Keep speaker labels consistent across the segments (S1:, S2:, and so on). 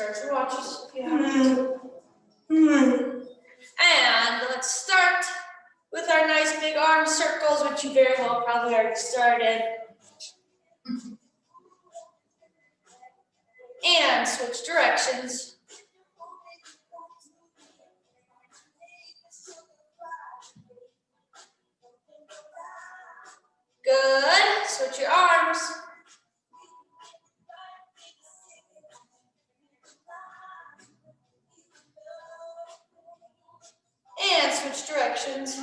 S1: Start your watches if you have to. And let's start with our nice big arm circles, which you very well probably already started. And switch directions. Good. Switch your arms. And switch directions.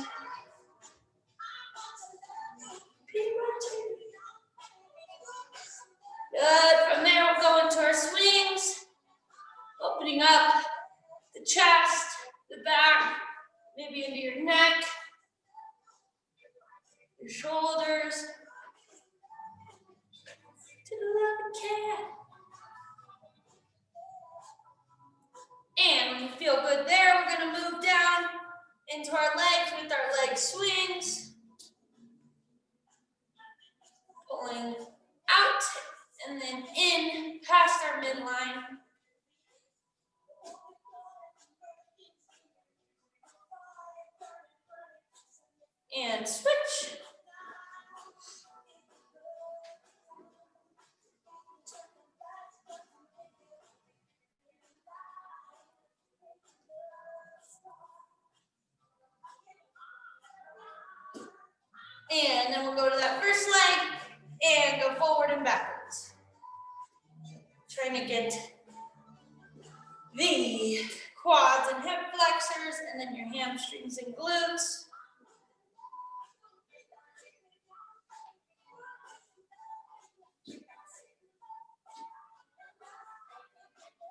S1: Good. From there, we'll go into our swings, opening up the chest, the back, maybe into your neck, your shoulders, to the left cat. And when you feel good there, we're going to move down into our legs with our leg swings, pulling out and then in past our midline. And switch. And then we'll go to that first leg and go forward and backwards. Trying to get the quads and hip flexors and then your hamstrings and glutes.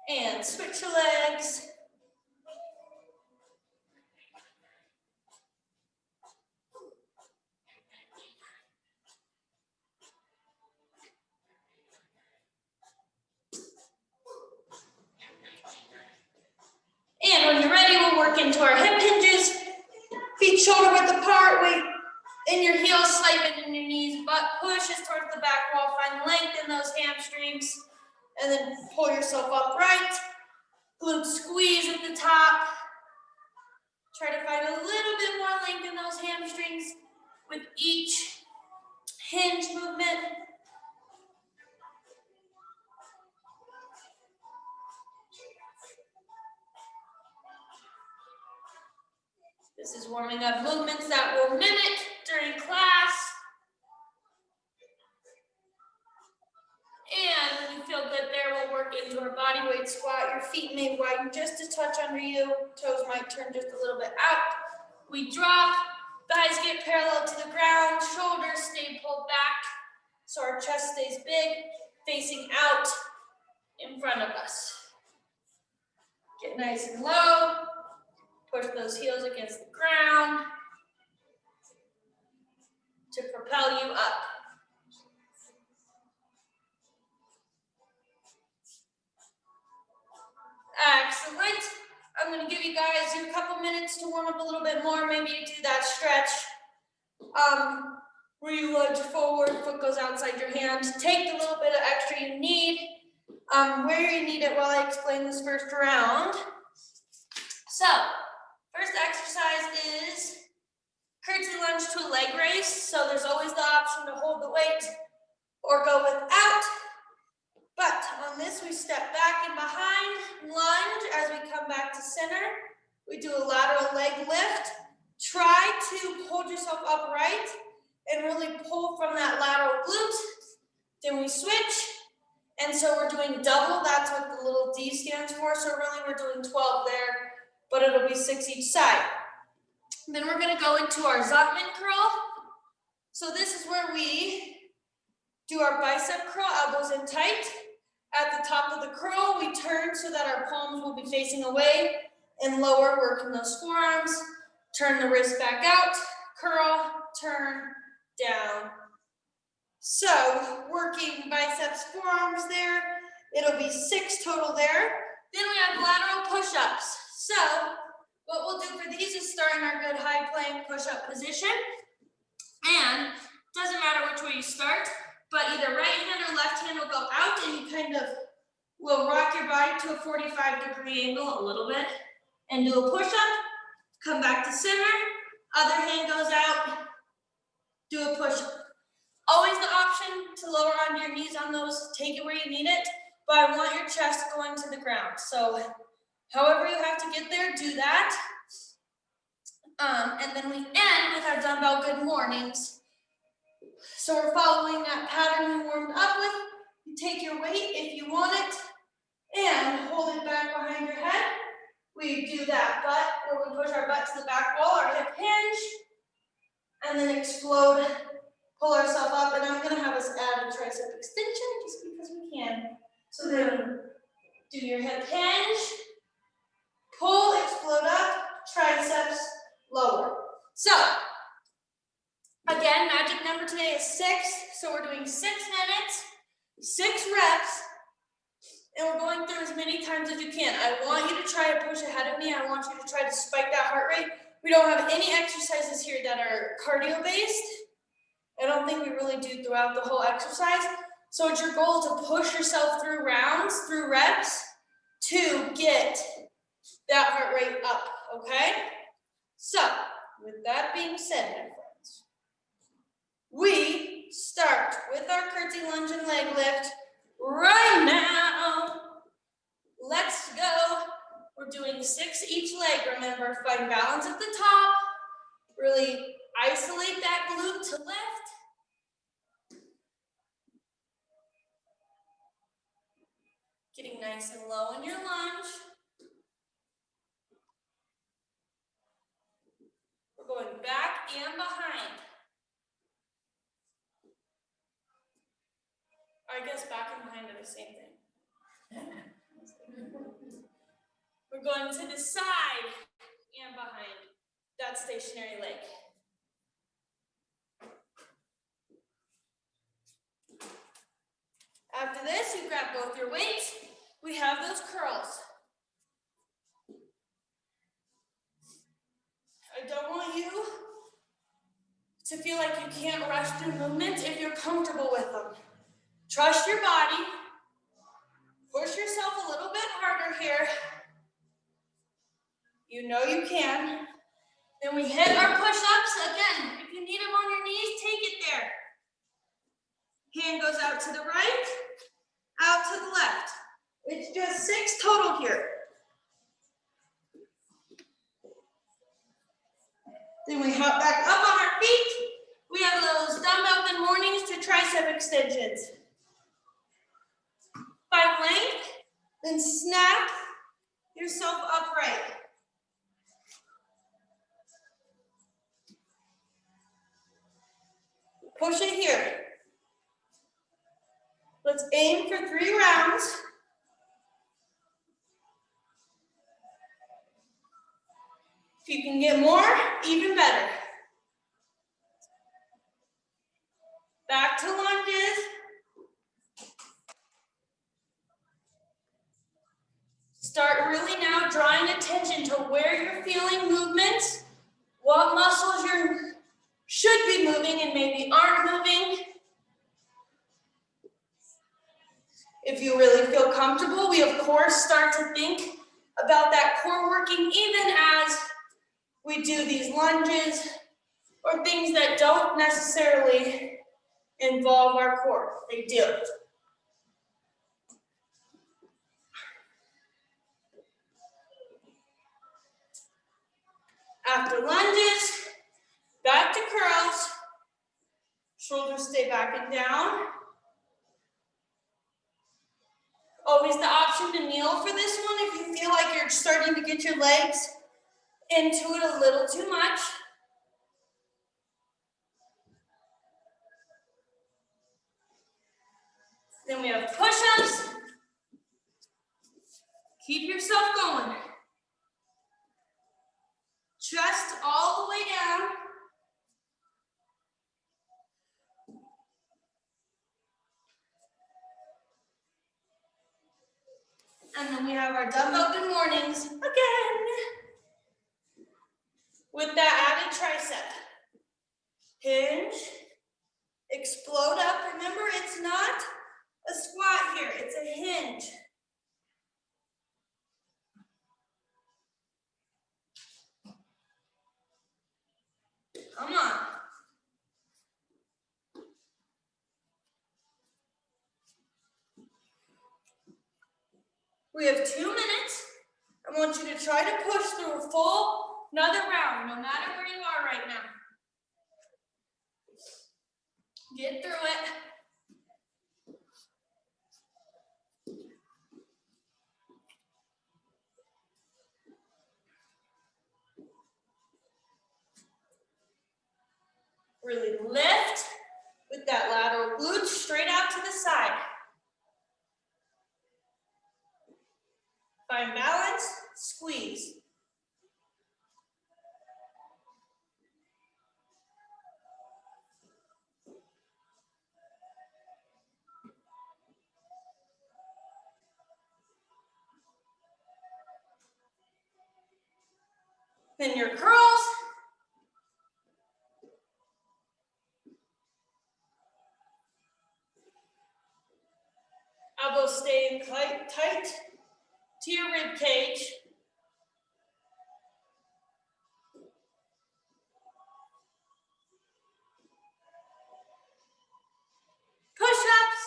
S1: And switch your legs. And when you're ready, we'll work into our hip hinges. Feet shoulder width apart, weight in your heels, slight bend in your knees, butt pushes towards the back wall. Find length in those hamstrings. And then pull yourself upright. Glutes squeeze at the top. Try to find a little bit more length in those hamstrings with each hinge movement. This is warming up movements that we'll mimic during class. And when you feel good there, we'll work into our body weight squat. Your feet may widen just a touch under you. Toes might turn just a little bit out. We drop, thighs get parallel to the ground, shoulders stay pulled back. So our chest stays big, facing out in front of us. Get nice and low. Push those heels against the ground to propel you up. Excellent. I'm going to give you guys a couple minutes to warm up a little bit more, maybe to do that stretch where you lunge forward, foot goes outside your hand. Take the little bit of extra you need, where you need it while I explain this first round. So, first exercise is curtsy lunge to a leg raise. So there's always the option to hold the weight or go without. But on this, we step back and behind, lunge as we come back to center. We do a lateral leg lift. Try to hold yourself upright and really pull from that lateral glute. Then we switch. And so we're doing double. That's what the little D stands for. So really we're doing 12 there, but it'll be 6 each side. Then we're going to go into our Zuckman curl. So this is where we do our bicep curl, elbows in tight. At the top of the curl, we turn so that our palms will be facing away and lower, working those forearms. Turn the wrist back out, curl, turn, down. So working biceps, forearms there. It'll be 6 total there. Then we have lateral push-ups. So what we'll do for these is start in our good high plank push-up position. And doesn't matter which way you start, but either right hand or left hand will go out and you kind of We'll rock your body to a 45-degree angle a little bit and do a push-up. Come back to center. Other hand goes out. Do a push-up. Always the option to lower onto your knees on those. Take it where you need it. But I want your chest going to the ground. So however you have to get there, do that. And then we end with our dumbbell good mornings. So we're following that pattern we warmed up with. You take your weight if you want it and hold it back behind your head. We do that butt where we push our butt to the back wall, our hip hinge, and then explode, pull ourselves up. And I'm gonna have us add a tricep extension just because we can. So then do your hip hinge, pull, explode up, triceps, lower. So, again, magic number today is 6. So we're doing 6 minutes, 6 reps, and we're going through as many times as you can. I want you to try to push ahead of me. I want you to try to spike that heart rate. We don't have any exercises here that are cardio-based. I don't think we really do throughout the whole exercise. So it's your goal to push yourself through rounds, through reps, to get that heart rate up, okay? So, with that being said, my friends, we start with our curtsy lunge and leg lift right now. Let's go. We're doing 6 each leg. Remember, find balance at the top. Really isolate that glute to lift. Getting nice and low in your lunge. We're going back and behind. I guess back and behind are the same thing. We're going to the side and behind that stationary leg. After this, you grab both your weights. We have those curls. I don't want you to feel like you can't rush through movements if you're comfortable with them. Trust your body. Push yourself a little bit harder here. You know you can. Then we hit our push-ups. Again, if you need them on your knees, take it there. Hand goes out to the right, out to the left. It's just 6 total here. Then we hop back up on our feet. We have those dumbbell good mornings to tricep extensions. Find length, then snap yourself upright. Push it here. Let's aim for 3 rounds. If you can get more, even better. Back to lunges. Start really now drawing attention to where you're feeling movements, what muscles you should be moving and maybe aren't moving. If you really feel comfortable, we of course start to think about that core working even as we do these lunges or things that don't necessarily involve our core. They do. After lunges, back to curls. Shoulders stay back and down. Always the option to kneel for this one if you feel like you're starting to get your legs into it a little too much. Then we have push-ups. Keep yourself going. Chest all the way down. And then we have our dumbbell good mornings again. With that added tricep. Hinge. Explode up. Remember, it's not a squat here. It's a hinge. We have 2 minutes. I want you to try to push through a full another round, no matter where you are right now. Get through it. Really lift with that lateral glute straight out to the side. Find balance, squeeze. Then your curls. Elbows staying tight to your rib cage. Push-ups.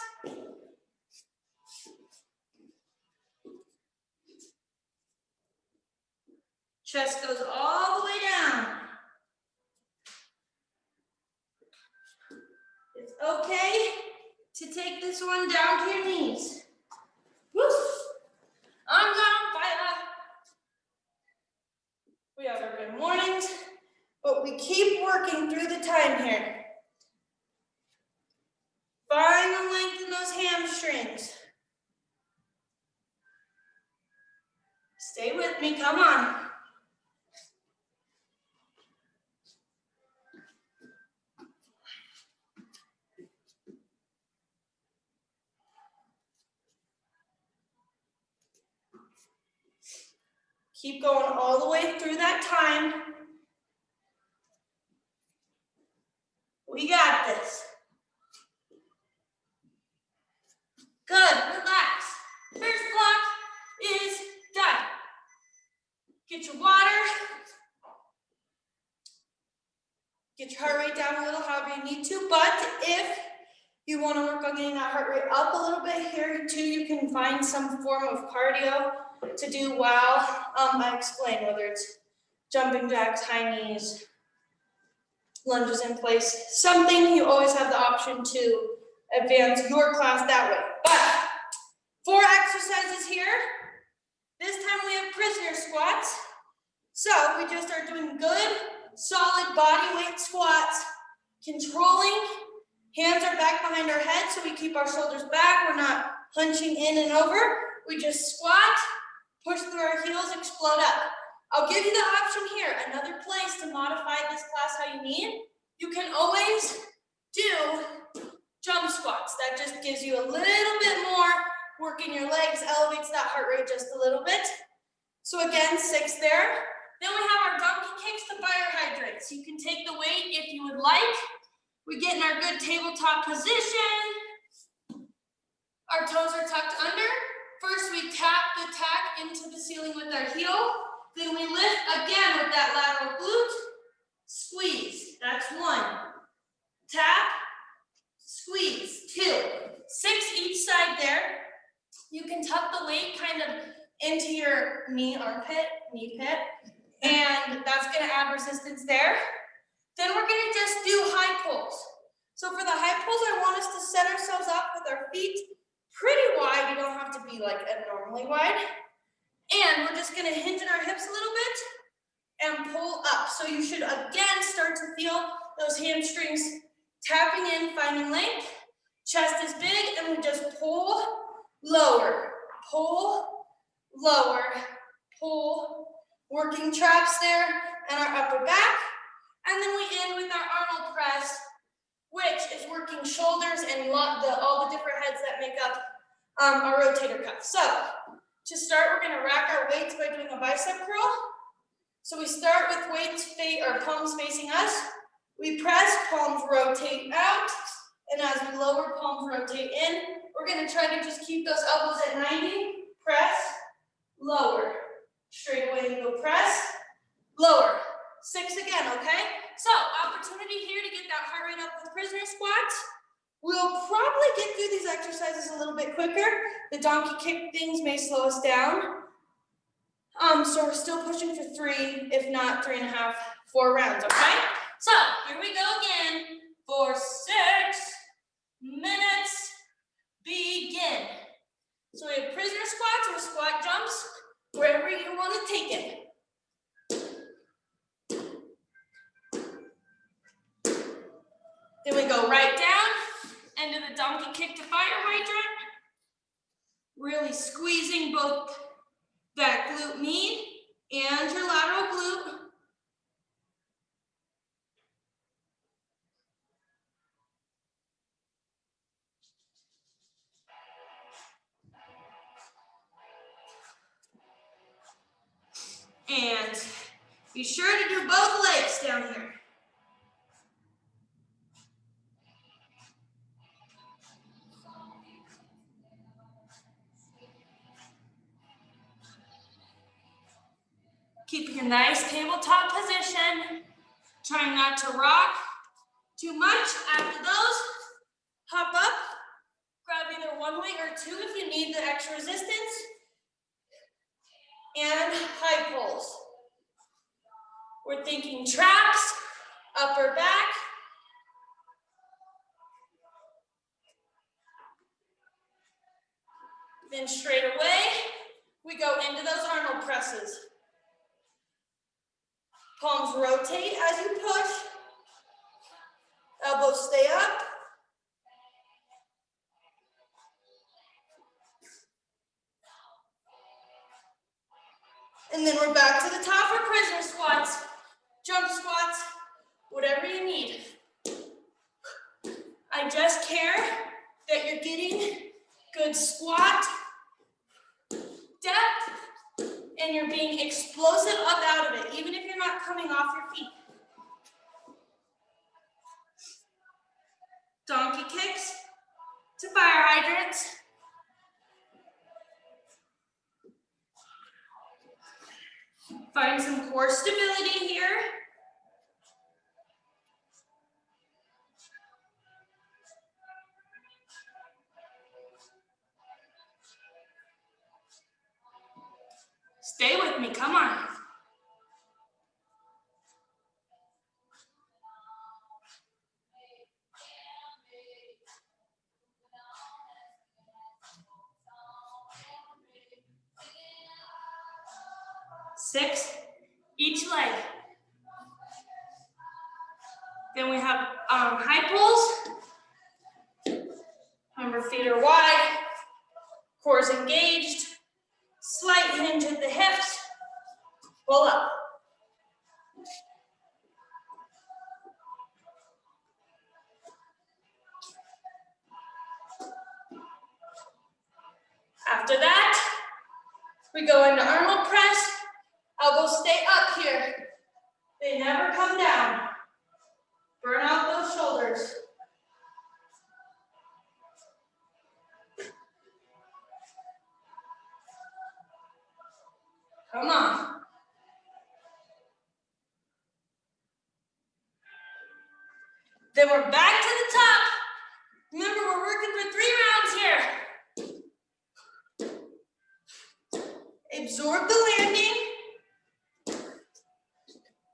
S1: Chest goes all the way down. It's okay to take this one down to your knees. Woo. I'm on fire. We have our good mornings, but we keep working through the time here. Find the length in those hamstrings. Stay with me, come on. Keep going all the way through that time. We got this. Good, relax. First block is done. Get your water. Get your heart rate down a little, however you need to. But if you want to work on getting that heart rate up a little bit here too, you can find some form of cardio to do while I explain, whether it's jumping jacks, high knees, lunges in place, something. You always have the option to advance your class that way. But 4 exercises here. This time we have prisoner squats. So we just are doing good, solid body weight squats, controlling. Hands are back behind our head, so we keep our shoulders back. We're not hunching in and over. We just squat, push through our heels, explode up. I'll give you the option here, another place to modify this class how you need. You can always do jump squats. That just gives you a little bit more work in your legs, elevates that heart rate just a little bit. So again, 6 there. Then we have our donkey kicks to fire hydrates. You can take the weight if you would like. We get in our good tabletop position. Our toes are tucked under. First, we tap the tack into the ceiling with our heel. Then we lift again with that lateral glute. Squeeze. That's 1. Tap, squeeze. 2. 6 each side there. You can tuck the weight kind of into your knee pit, and that's going to add resistance there. Then we're going to just do high pulls. So for the high pulls, I want us to set ourselves up with our feet pretty wide. You don't have to be like abnormally wide. And we're just going to hinge in our hips a little bit and pull up. So you should again start to feel those hamstrings tapping in, finding length. Chest is big, and we just pull, lower, pull, lower, pull. Working traps there and our upper back. And then we end with our Arnold press, which is working shoulders and all the different heads that make up our rotator cuff. So to start, we're going to rack our weights by doing a bicep curl. So we start with weights, palms facing us. We press, palms rotate out. And as we lower, palms rotate in. We're going to try to just keep those elbows at 90. Press, lower. Straight away and go press, lower. 6 again, okay? So opportunity here to get that heart rate up with prisoner squats. We'll probably get through these exercises a little bit quicker. The donkey kick things may slow us down. So we're still pushing for 3, if not 3.5, 4 rounds, okay? So here we go again for 6 minutes, begin. So we have prisoner squats or squat jumps, wherever you want to take it. Then we go right down into the donkey kick to fire hydrant. Really squeezing both that glute med and your lateral glute. And be sure to do both legs down here. Keeping a nice tabletop position. Trying not to rock too much. After those, hop up. Grab either one weight or 2 if you need the extra resistance. And high pulls. We're thinking traps, upper back. Then straight away, we go into those Arnold presses. Palms rotate as you push. Elbows stay up. And then we're back to the top for prisoner squats, jump squats, whatever you need. I just care that you're getting good squat depth and you're being explosive up out of it, even if you're not coming off your feet. Donkey kicks to fire hydrants. Find some core stability here. Stay with me, come on. Six, each leg. Then we have high pulls. Remember, feet are wide, core's engaged, slight hinge at the hips, pull up. After that, we go into Arnold press. Elbows stay up here. They never come down. Burn out those shoulders. Come on. Then we're back to the top. Remember, we're working for 3 rounds here. Absorb the landing.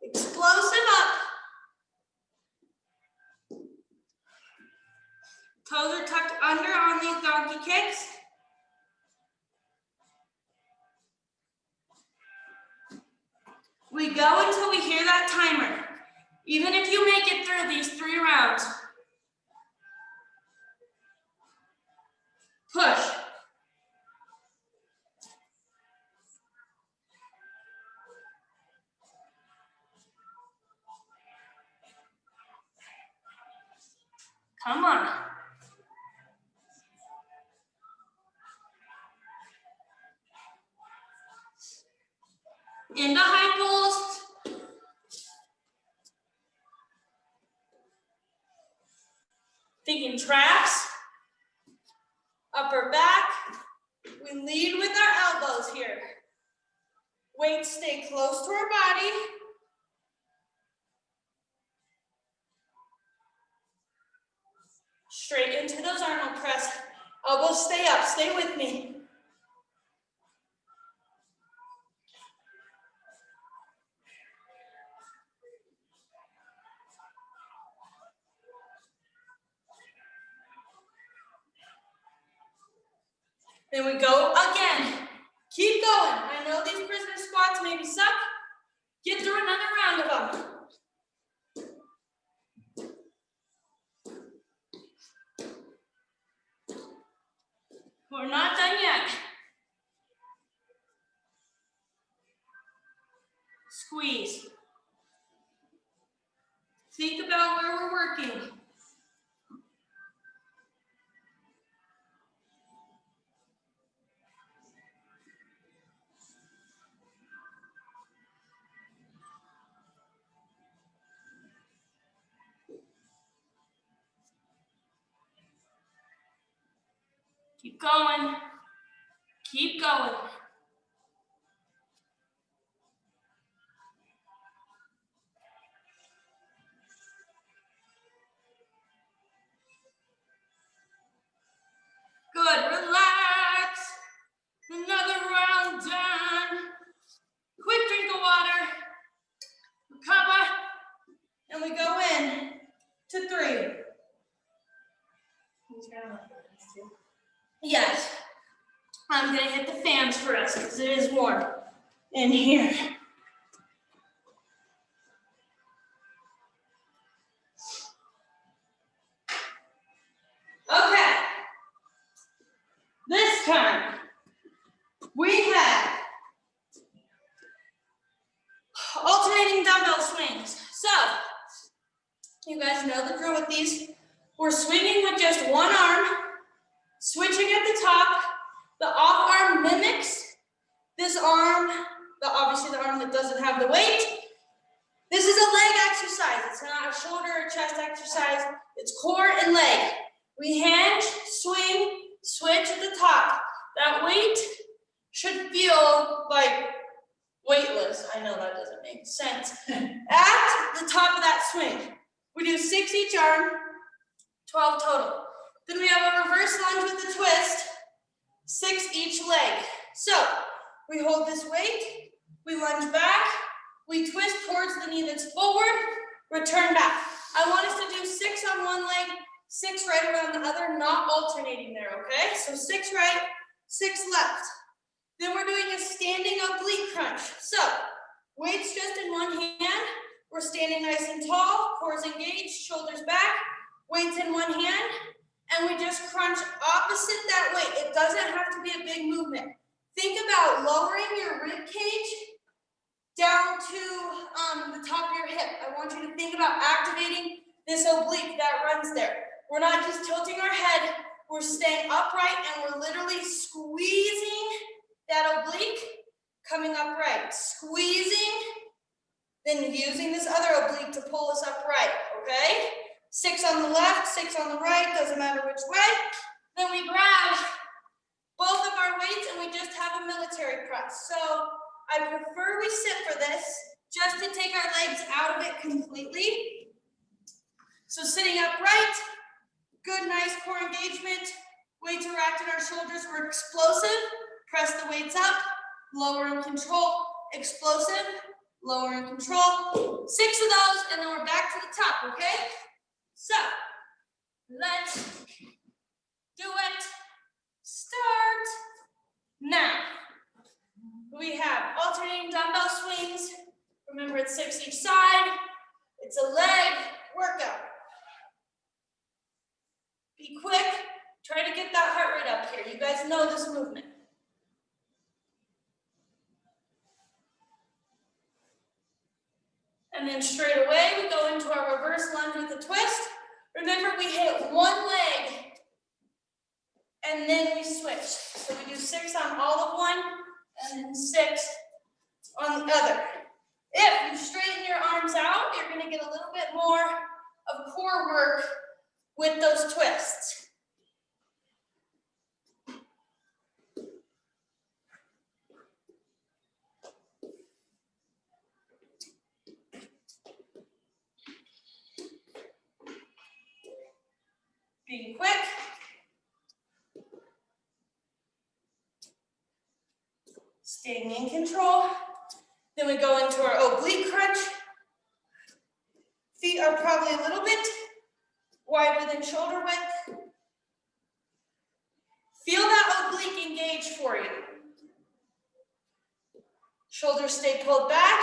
S1: Explosive up. Toes are tucked under on these donkey kicks. We go until we hear that timer. Even if you make it through these 3 rounds. Push. Come on. Into high pulls. Thinking traps. Upper back. We lead with our elbows here. Weights stay close to our body. Straight into those Arnold press. Elbows stay up, stay with me. Then we go again. Keep going. I know these prisoner squats maybe suck. Get through another round of them. We're not done yet. Squeeze. Think about where we're working. Keep going. Keep going. Good, relax. Another round done. Quick drink of water. Recover. And we go in to 3. Yes. I'm gonna hit the fans for us because it is warm in here. Okay. This time we have alternating dumbbell swings. So you guys know the drill with these. We're swinging with just one arm, switching at the top. The off arm mimics this arm, obviously the arm that doesn't have the weight. This is a leg exercise. It's not a shoulder or chest exercise. It's core and leg. We hinge, swing, switch at the top. That weight should feel like weightless. I know that doesn't make sense. At the top of that swing, we do 6 each arm, 12 total. Then we have a reverse lunge with a twist, 6 each leg. So we hold this weight, we lunge back, we twist towards the knee that's forward, return back. I want us to do 6 on one leg, 6 right around the other, not alternating there, okay? So 6 right, 6 left. Then we're doing a standing oblique crunch. So weights just in one hand, we're standing nice and tall, cores engaged, shoulders back, weights in one hand, and we just crunch opposite that weight. It doesn't have to be a big movement. Think about lowering your rib cage down to the top of your hip. I want you to think about activating this oblique that runs there. We're not just tilting our head, we're staying upright and we're literally squeezing that oblique, coming upright. Squeezing, then using this other oblique to pull us upright, okay? 6 on the left, 6 on the right, doesn't matter which way. Then we grab both of our weights and we just have a military press. So I prefer we sit for this just to take our legs out of it completely. So sitting upright, good, nice core engagement. Weights are wrapped in our shoulders. We're explosive. Press the weights up, lower and control. Explosive, lower and control. 6 of those, and then we're back to the top, okay? So let's do it. Start now. We have alternating dumbbell swings. Remember, it's 6 each side. It's a leg workout. Be quick. Try to get that heart rate up here. You guys know this movement. And then straight away, we go into our reverse lunge with a twist. Remember, we hit one leg and then we switch. So we do 6 on all of one and then 6 on the other. If you straighten your arms out, you're going to get a little bit more of core work with those twists. Being quick. Staying in control. Then we go into our oblique crunch. Feet are probably a little bit wider than shoulder width. Feel that oblique engage for you. Shoulders stay pulled back.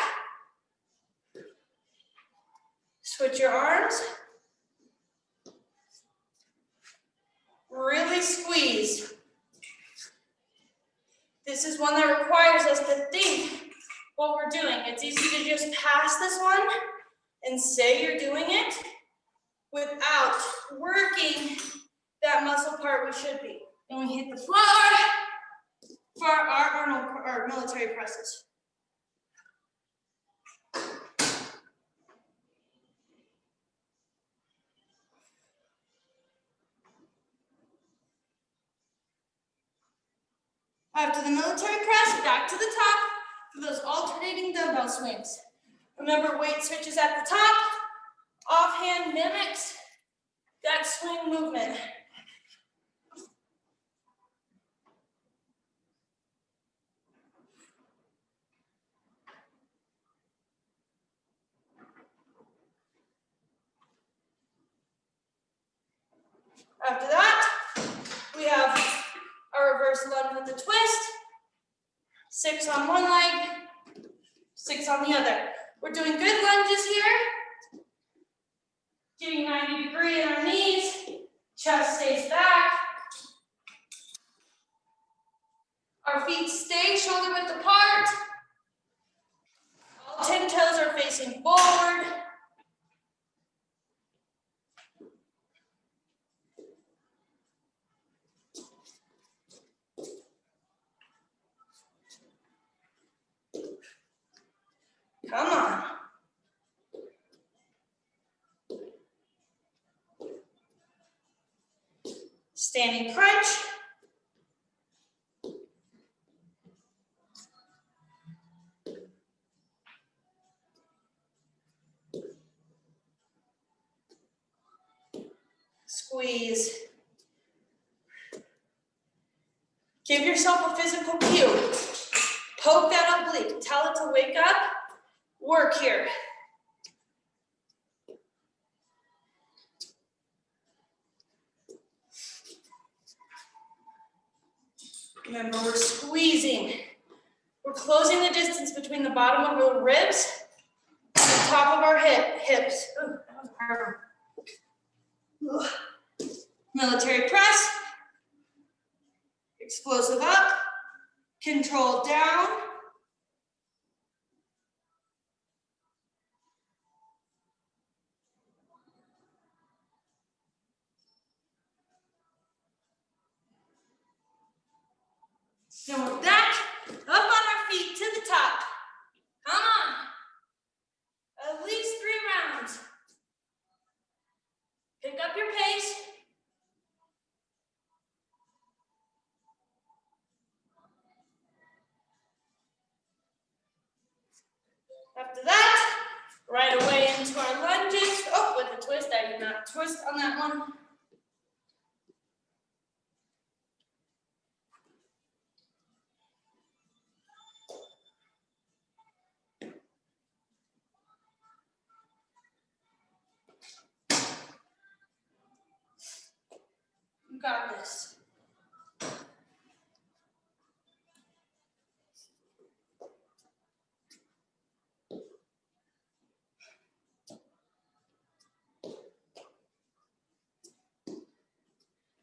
S1: Switch your arms. Really squeeze. This is one that requires us to think what we're doing. It's easy to just pass this one and say you're doing it without working that muscle part we should be. And we hit the floor for our military presses. After the military press, back to the top for those alternating dumbbell swings. Remember, weight switches at the top. Offhand mimics that swing movement. After that, we have our reverse lunge with the twist. 6 on one leg, 6 on the other. We're doing good lunges here. Getting 90 degree in our knees. Chest stays back. Our feet stay shoulder width apart. All 10 toes are facing forward. Come on. Standing crunch. Squeeze. Give yourself a physical cue. Poke that oblique. Tell it to wake up. Work here. Remember, we're squeezing. We're closing the distance between the bottom of our ribs and the top of our hips. Ooh, that was hard. Ugh. Military press. Explosive up. Control down. Then we're back up on our feet to the top. Come on. At least 3 rounds. Pick up your pace. After that, right away into our lunges. Oh, with a twist. I did not twist on that one. You got this.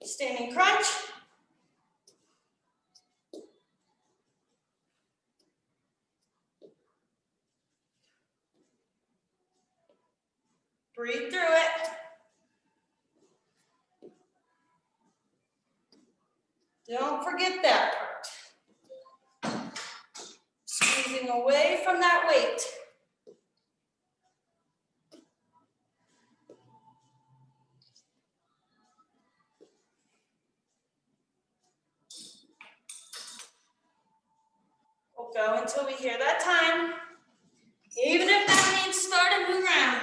S1: Standing crunch. Breathe through it. Don't forget that part. Squeezing away from that weight. We'll go until we hear that time, even if that means start a new round.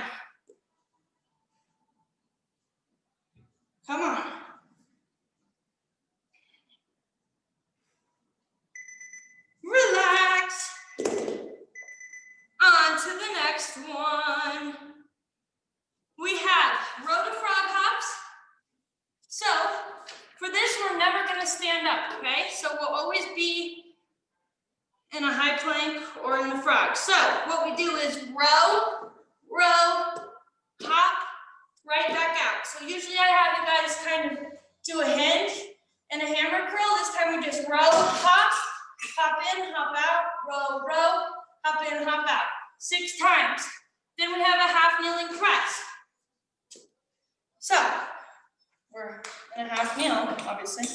S1: Come on. next one, we have row to frog hops. So for this, we're never going to stand up, okay? So we'll always be in a high plank or in the frog. So what we do is row, row, hop, right back out. So usually I have you guys kind of do a hinge and a hammer curl. This time we just row, hop, hop in, hop out, row, row, hop in, hop out. 6 times. Then we have a half kneeling press. So we're in a half kneel, obviously.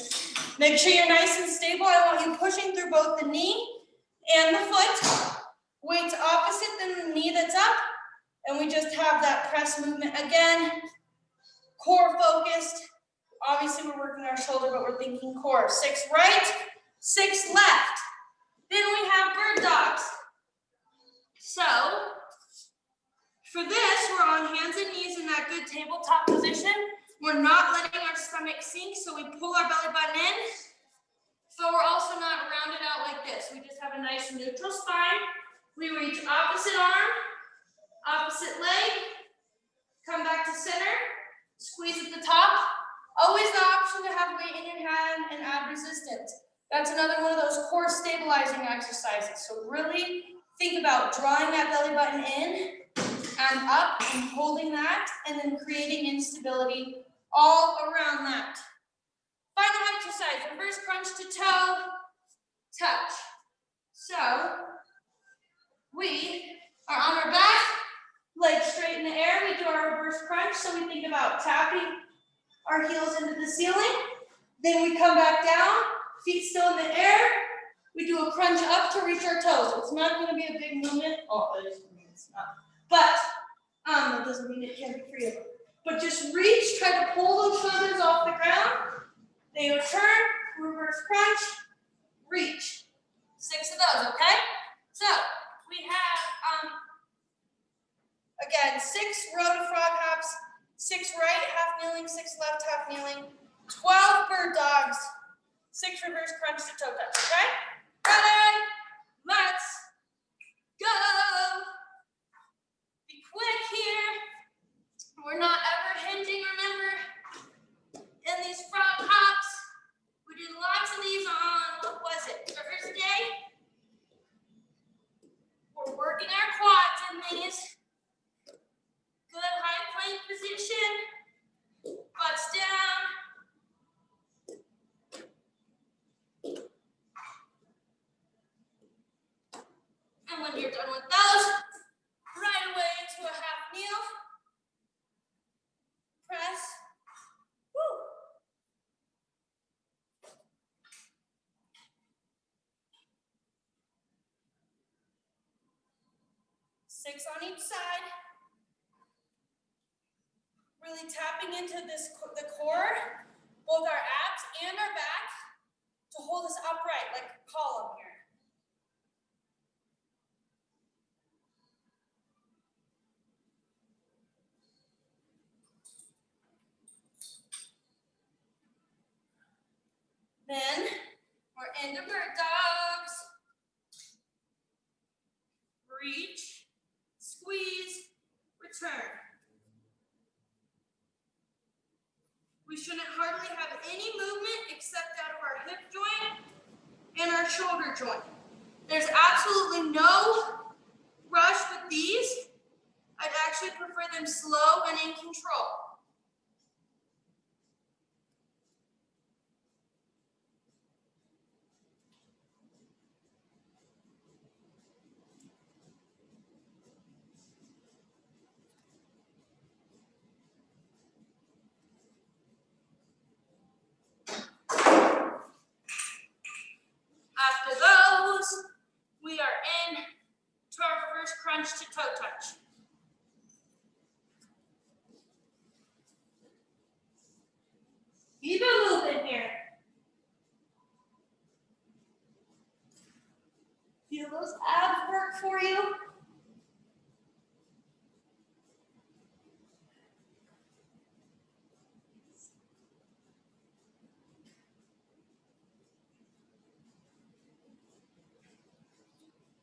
S1: Make sure you're nice and stable. I want you pushing through both the knee and the foot. Weights opposite than the knee that's up. And we just have that press movement again. Core focused. Obviously, we're working our shoulder, but we're thinking core. 6 right, 6 left. Then we have bird dogs. So, for this, we're on hands and knees in that good tabletop position. We're not letting our stomach sink, so we pull our belly button in, but we're also not rounded out like this. We just have a nice neutral spine. We reach opposite arm, opposite leg, come back to center, squeeze at the top. Always the option to have weight in your hand and add resistance. That's another one of those core stabilizing exercises. So really think about drawing that belly button in and up and holding that and then creating instability all around that. Final exercise, reverse crunch to toe, touch. So we are on our back, legs straight in the air. We do our reverse crunch. So we think about tapping our heels into the ceiling. Then we come back down, feet still in the air. We do a crunch up to reach our toes. It's not going to be a big movement. Oh, it is for me, it's not. But that doesn't mean it can't be for you. But just reach, try to pull those shoulders off the ground. Then return, reverse crunch, reach. 6 of those, okay? So we have, again, 6 row to frog hops, 6 right, half kneeling, 6 left, half kneeling, 12 bird dogs, 6 reverse crunch to toe touch, okay? Ready? Let's go. Be quick here. We're not ever hinging, remember, in these frog hops. We did lots of these on, what was it, Thursday? We're working our quads in these. Good high plank position. Butts down. And when you're done with those, right away into a half kneel. Press. Woo. Six on each side. Really tapping into this, the core, both our abs and our back, to hold us upright like a column here. Then we're into bird dogs. Reach, squeeze, return. We shouldn't hardly have any movement except out of our hip joint and our shoulder joint. There's absolutely no rush with these. I'd actually prefer them slow and in control. After those, we are in to our reverse crunch to toe touch. Keep it moving here. Feel those abs work for you?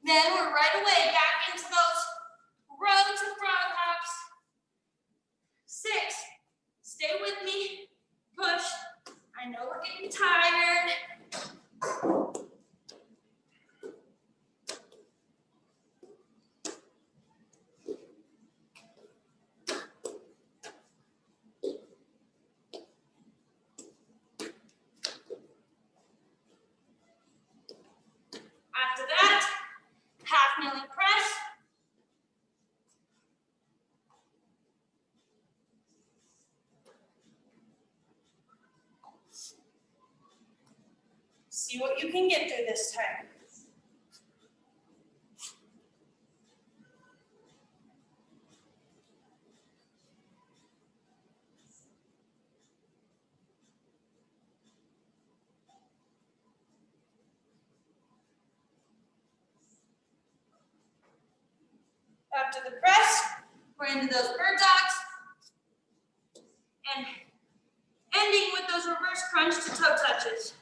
S1: Then we're right away back into those row See what you can get through this time. After the press, we're into those bird dogs. And ending with those reverse crunch to toe touches.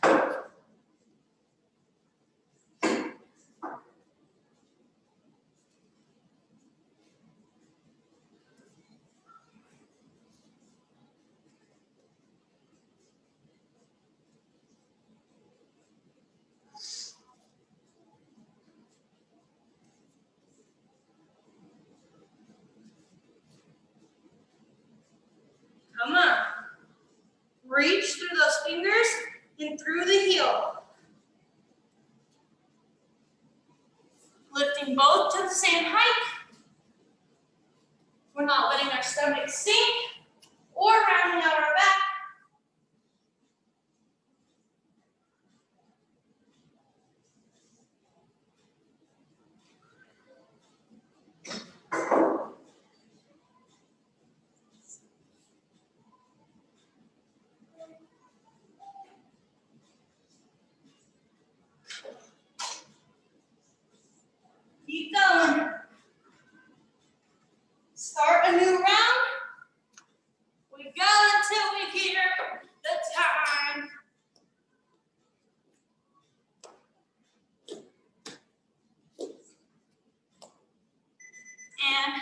S1: Come on. Reach through those fingers and through the heel. Lifting both to the same height. We're not letting our stomach sink or rounding out our back. Keep going. Start a new round. We go until we hear the time. And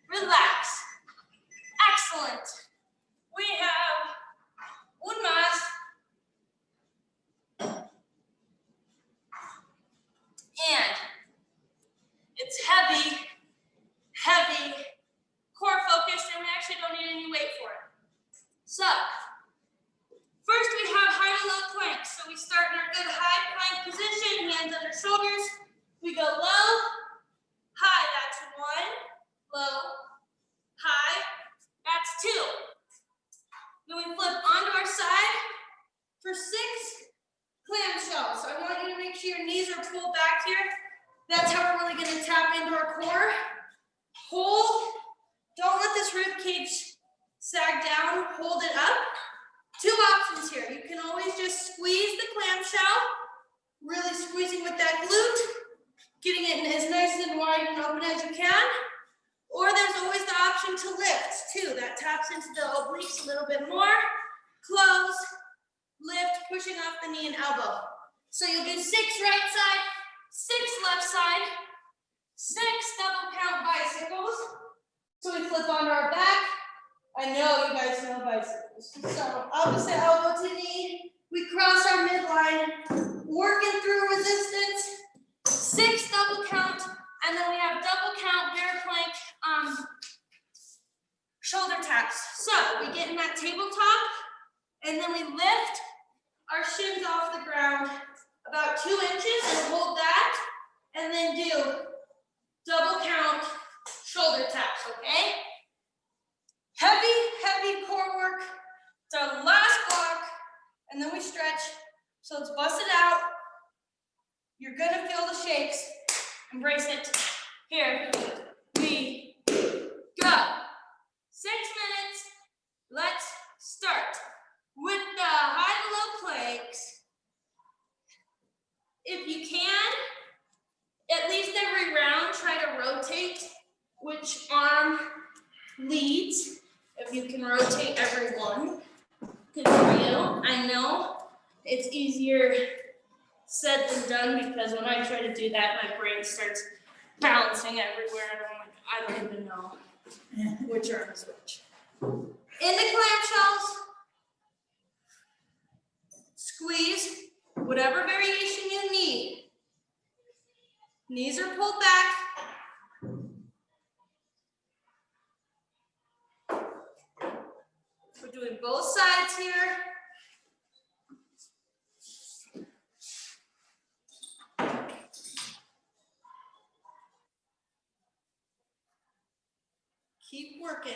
S1: relax. Excellent. We have one más. And it's heavy, heavy core focused, and we actually don't need any weight for it. So, first we have high to low planks. So we start in our good high plank position, hands under shoulders. We go low, high, that's 1, low, high, that's 2. Then we flip onto our side for 6 clamshells. So I want you to make sure your knees are pulled back here. That's how we're really going to tap into our core. Hold. Don't let this rib cage sag down. Hold it up. 2 options here. You can always just squeeze the clamshell, really squeezing with that glute, getting it as nice and wide and open as you can. Or there's always the option to lift too. That taps into the obliques a little bit more. Close, lift, pushing off the knee and elbow. So you'll do 6 right side, 6 left side, 6 double count bicycles. So we flip onto our back. I know you guys know bicycles. So opposite elbow to knee. We cross our midline, working through resistance. 6 double count, and then we have double count bear plank shoulder taps. So we get in that tabletop, and then we lift our shins off the ground about 2 inches and hold that, and then do double count shoulder taps, okay? Heavy, heavy core work. It's our last block, and then we stretch. So let's bust it out. You're gonna feel the shakes. Embrace it. Here we go. 6 minutes. Let's start with the high to low planks. If you can, at least every round, try to rotate which arm leads. If you can rotate every one, good for you. I know it's easier said than done, because when I try to do that, my brain starts bouncing everywhere, and I'm like, I don't even know which arm is which. In the clamshells, squeeze whatever variation you need. Knees are pulled back. We're doing both sides here. Keep working.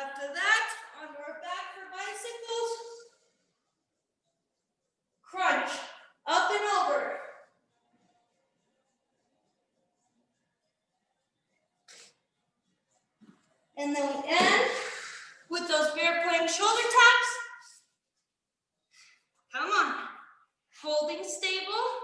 S1: After that, on our back for bicycles, crunch, up and over. And then we end with those bear plank shoulder taps. Come on, holding stable.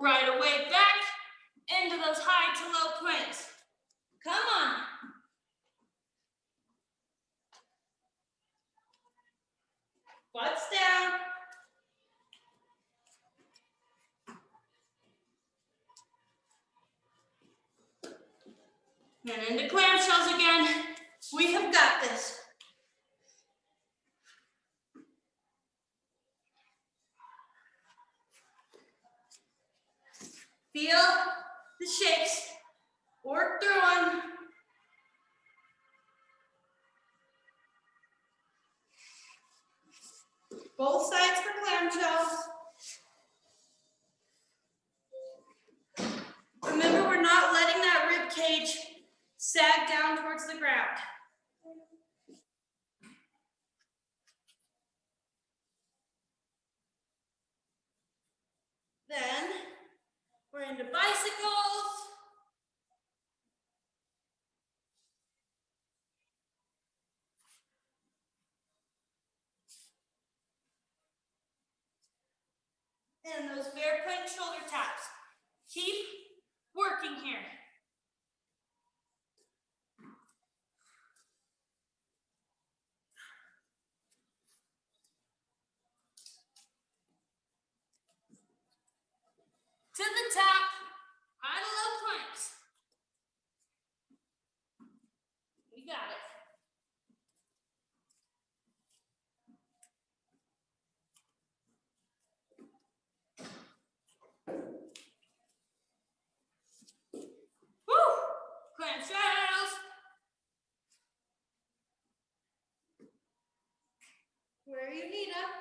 S1: Right away back into those high to low planks. Come on. Butts down. And into clamshells again. We have got this. Feel the shakes. Work through them. Both sides for clamshells. Remember, we're not letting that rib cage sag down towards the ground. Then we're into bicycles. And those bear plank shoulder taps. Keep working here. To the top, high to low planks. We got it. Woo! Clamshells. Where you need them.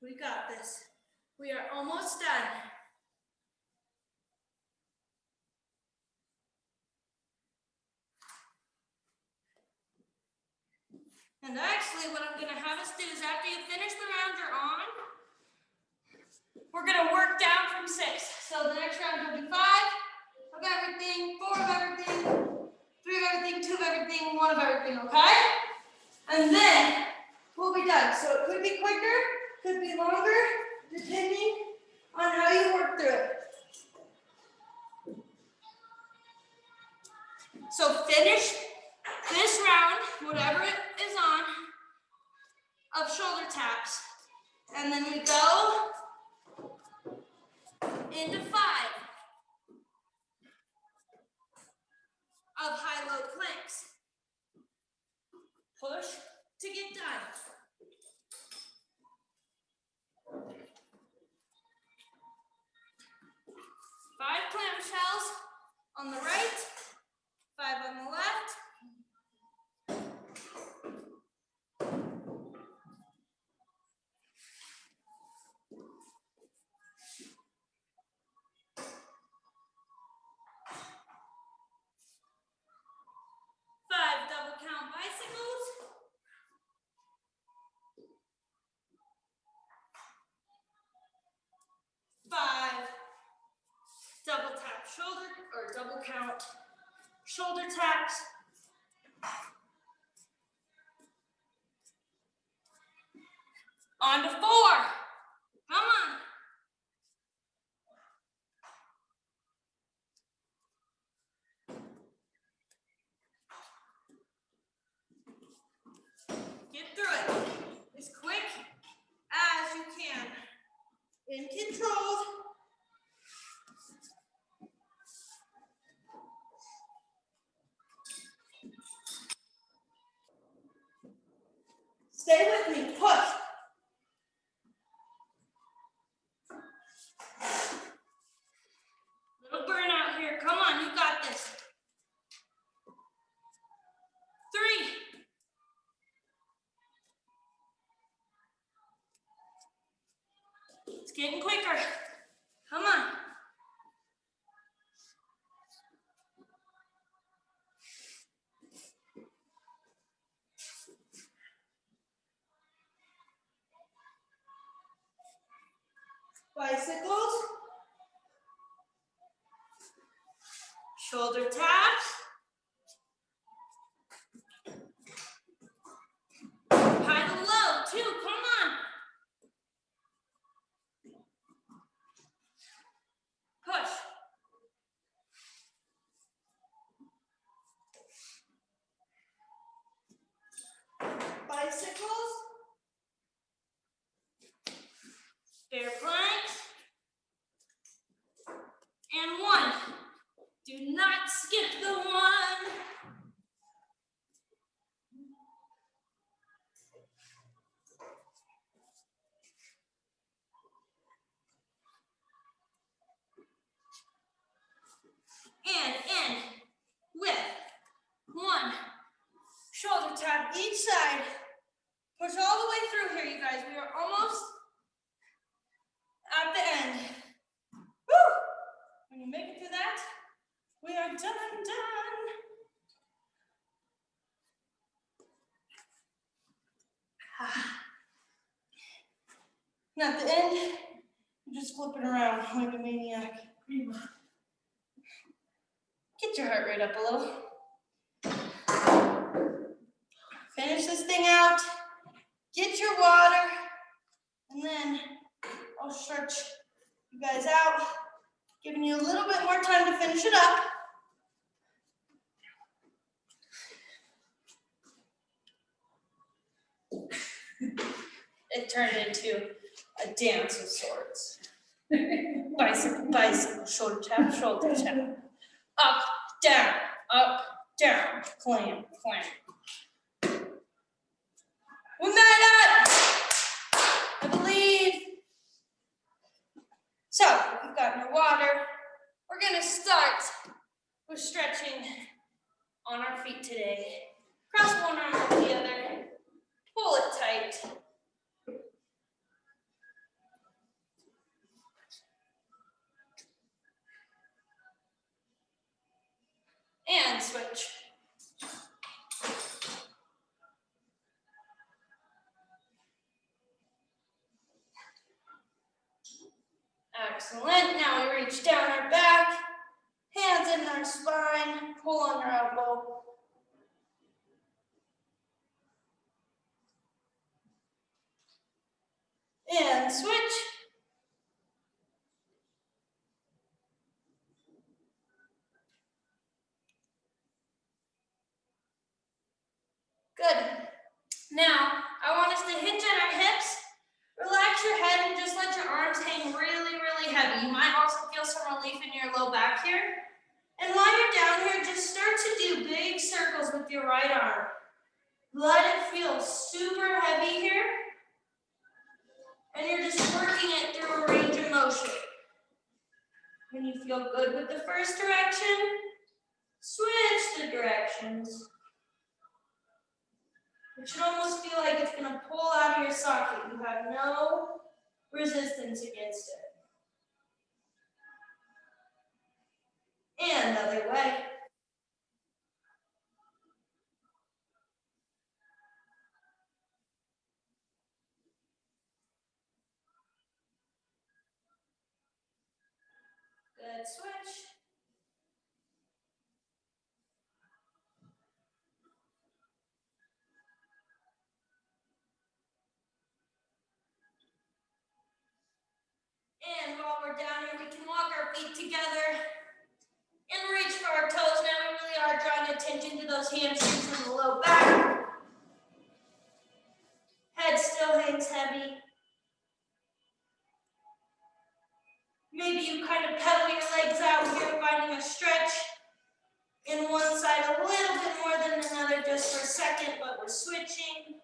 S1: We got this. We are almost done. And actually, what I'm gonna have us do is after you finish the round you're on, we're gonna work down from 6. So the next round will be 5 of everything, 4 of everything, 3 of everything, 2 of everything, 1 of everything, okay? And then we'll be done. So it could be quicker, could be longer, depending on how you work through it. So finish this round, whatever it is on, of shoulder taps. And then we go into 5 of high-low planks. Push to get done. 5 clamshells on the right, 5 on the left. Double count bicycles. 5 double tap shoulder or double count shoulder taps. On to 4. Come on. Get through it as quick as you can. In control. Stay with me. Push. this. 3. It's getting quicker. Come on. Bicycles. Shoulder taps. High to low, 2, come on. Push. Bicycles. Bear planks. And 1. Do not skip the 1. And end with 1. Shoulder tap each side. Push all the way through here, you guys. We are almost at the end. Woo! When you make it through that, we are done. And at the end, you're just flipping around like a maniac. Get your heart rate up a little. Finish this thing out. Get your water. And then I'll stretch you guys out, giving you a little bit more time to finish it up. It turned into a dance of sorts. Bicycle, bicycle, shoulder tap, up, down, clamp, clamp. We made it, I believe. So, you've got your water. We're gonna start with stretching on our feet today. Cross one arm over the other, pull it tight. And switch. Excellent. Now we reach down our back, hands in our spine, pull on your elbow. And switch. Good. Now, I want us to hinge on our hips, relax your head, and just let your arms hang really, really heavy. You might also feel some relief in your low back here. And while you're down here, just start to do big circles with your right arm. Let it feel super heavy here. And you're just working it through a range of motion. When you feel good with the first direction, switch the directions. It should almost feel like it's going to pull out of your socket. You have no resistance against it. And other way. Good, switch. And while we're down here, we can walk our feet together and reach for our toes. Now we really are drawing attention to those hamstrings and the low back. Head still hangs heavy. Maybe you kind of pedal your legs out here, finding a stretch in one side a little bit more than another just for a second, but we're switching.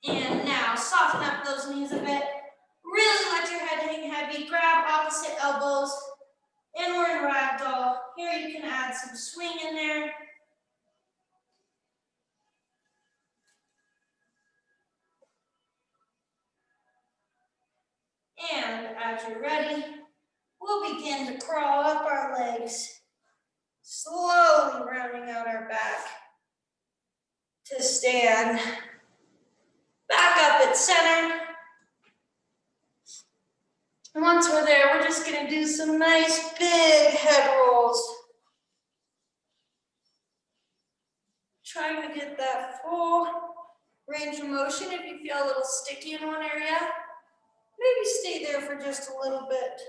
S1: And now soften up those knees a bit. Really let your head hang heavy. Grab opposite opposite elbows, and we're in ragdoll. Here you can add some swing in there. And as you're ready, we'll begin to crawl up our legs, slowly rounding out our back to stand. Back up at center. And once we're there, we're just gonna do some nice big head rolls. Trying to get that full range of motion. If you feel a little sticky in one area, maybe stay there for just a little bit.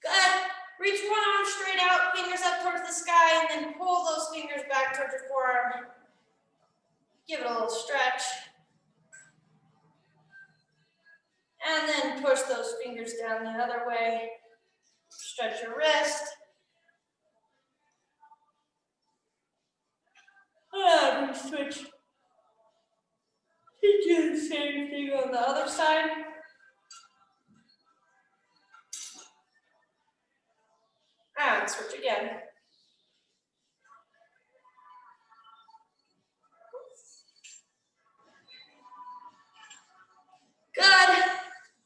S1: Good. Reach one arm straight out, fingers up towards the sky, and then pull those fingers back towards your forearm. Give it a little stretch. And then push those fingers down the other way. Stretch your wrist. And switch. Do the same thing on the other side. And switch again. Good.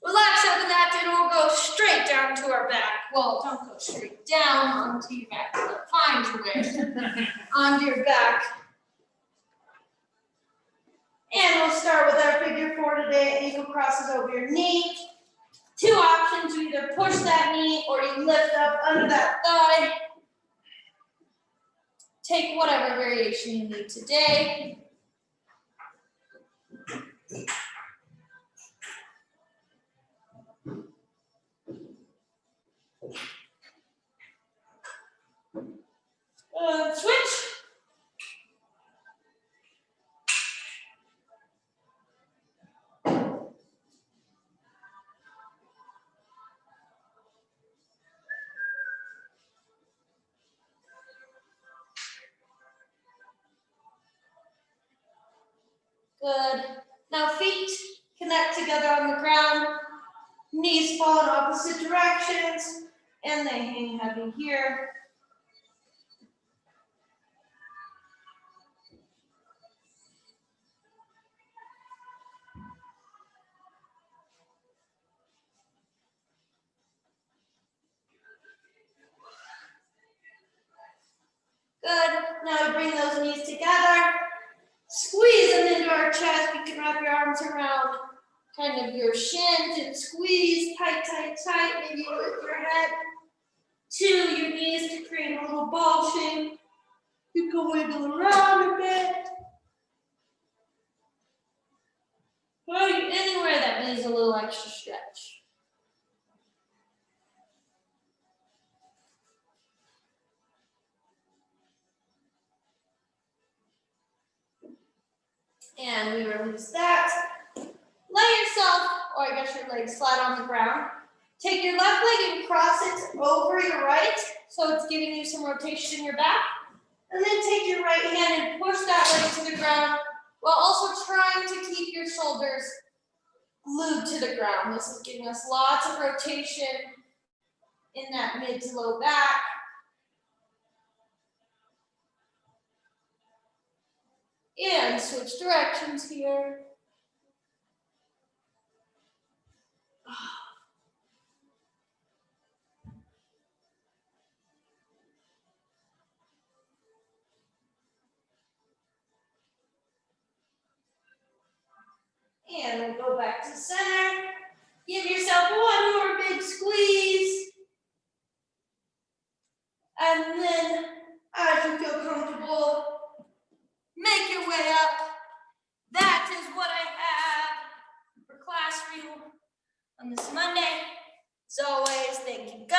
S1: Relax up in that, and we'll go straight down to our back. Well, don't go straight down onto your back, but find your way onto your back. And we'll start with our figure four today. Ankle crosses over your knee. Two options: you either push that knee or you lift up under that thigh. Take whatever variation you need today. Switch. Good. Now feet connect together on the ground. Knees fall in opposite directions, and they hang heavy here. Good. Now we bring those knees together. Squeeze them into our chest. You can wrap your arms around kind of your shins and squeeze tight, tight, tight. Maybe lift your head to your knees to create a little ball shape. You can wiggle around a bit. Anywhere that needs a little extra stretch. And we release that. Lay yourself, or I guess your legs flat on the ground. Take your left leg and cross it over your right, so it's giving you some rotation in your back. And then take your right hand and push that leg to the ground, while also trying to keep your shoulders glued to the ground. This is giving us lots of rotation in that mid to low back. And switch directions here. And we'll go back to center. Give yourself one more big squeeze. And then, as you feel comfortable, make your way up. That is what I have for class for you on this Monday. As always, thank you guys.